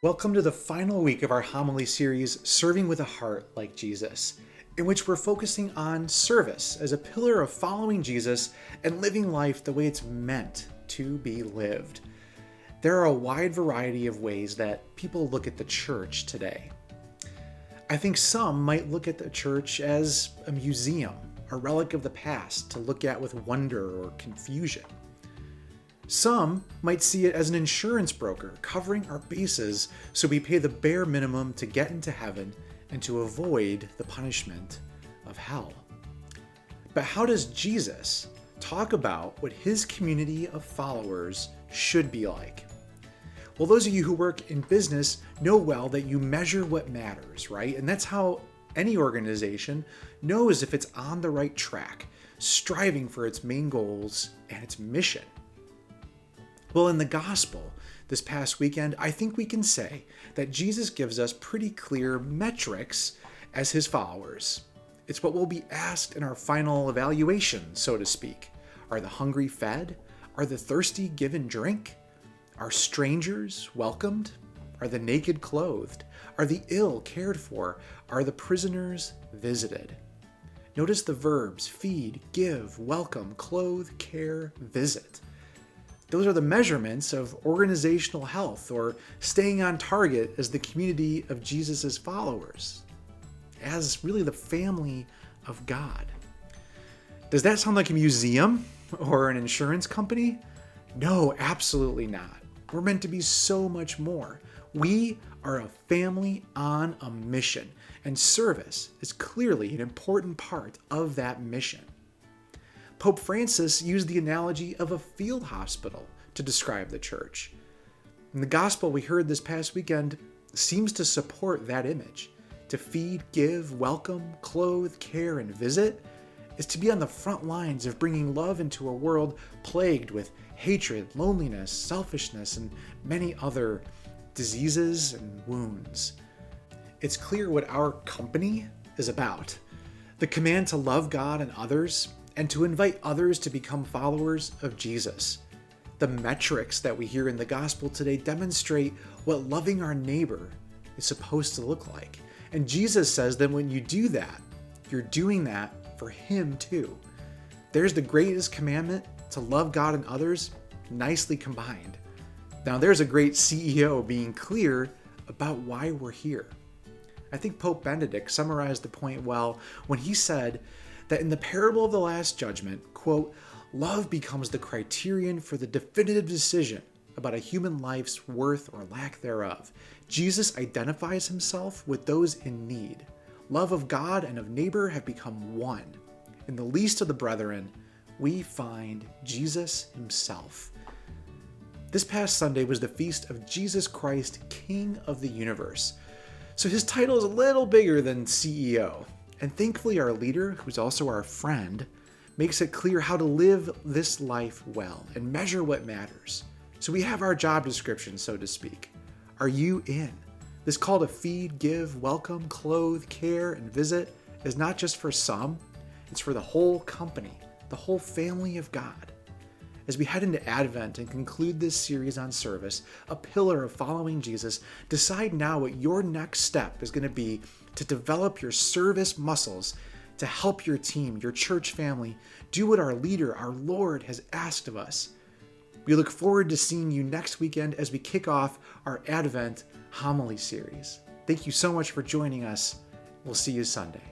Welcome to the final week of our homily series, Serving with a Heart Like Jesus, in which we're focusing on service as a pillar of following Jesus and living life the way it's meant to be lived. There are a wide variety of ways that people look at the church today. I think some might look at the church as a museum, a relic of the past to look at with wonder or confusion. Some might see it as an insurance broker covering our bases so we pay the bare minimum to get into heaven and to avoid the punishment of hell. But how does Jesus talk about what his community of followers should be like? Well, those of you who work in business know well that you measure what matters, right? And that's how any organization knows if it's on the right track, striving for its main goals and its mission. Well, in the gospel this past weekend, I think we can say that Jesus gives us pretty clear metrics as his followers. It's what will be asked in our final evaluation, so to speak. Are the hungry fed? Are the thirsty given drink? Are strangers welcomed? Are the naked clothed? Are the ill cared for? Are the prisoners visited? Notice the verbs feed, give, welcome, clothe, care, visit. Those are the measurements of organizational health or staying on target as the community of Jesus' followers, as really the family of God. Does that sound like a museum or an insurance company? No, absolutely not. We're meant to be so much more. We are a family on a mission, and service is clearly an important part of that mission. Pope Francis used the analogy of a field hospital to describe the church. And the gospel we heard this past weekend seems to support that image. To feed, give, welcome, clothe, care, and visit is to be on the front lines of bringing love into a world plagued with hatred, loneliness, selfishness, and many other diseases and wounds. It's clear what our company is about. The command to love God and others, and to invite others to become followers of Jesus. The metrics that we hear in the gospel today demonstrate what loving our neighbor is supposed to look like. And Jesus says that when you do that, you're doing that for him too. There's the greatest commandment to love God and others, nicely combined. Now there's a great CEO being clear about why we're here. I think Pope Benedict summarized the point well when he said that in the parable of the Last Judgment, quote, love becomes the criterion for the definitive decision about a human life's worth or lack thereof. Jesus identifies himself with those in need. Love of God and of neighbor have become one. In the least of the brethren, we find Jesus himself. This past Sunday was the feast of Jesus Christ, King of the universe. So his title is a little bigger than CEO. And thankfully our leader, who's also our friend, makes it clear how to live this life well and measure what matters. So we have our job description, so to speak. Are you in? This call to feed, give, welcome, clothe, care, and visit is not just for some, it's for the whole company, the whole family of God. As we head into Advent and conclude this series on service, a pillar of following Jesus, decide now what your next step is going to be to develop your service muscles to help your team, your church family, do what our leader, our Lord, has asked of us. We look forward to seeing you next weekend as we kick off our Advent homily series. Thank you so much for joining us. We'll see you Sunday.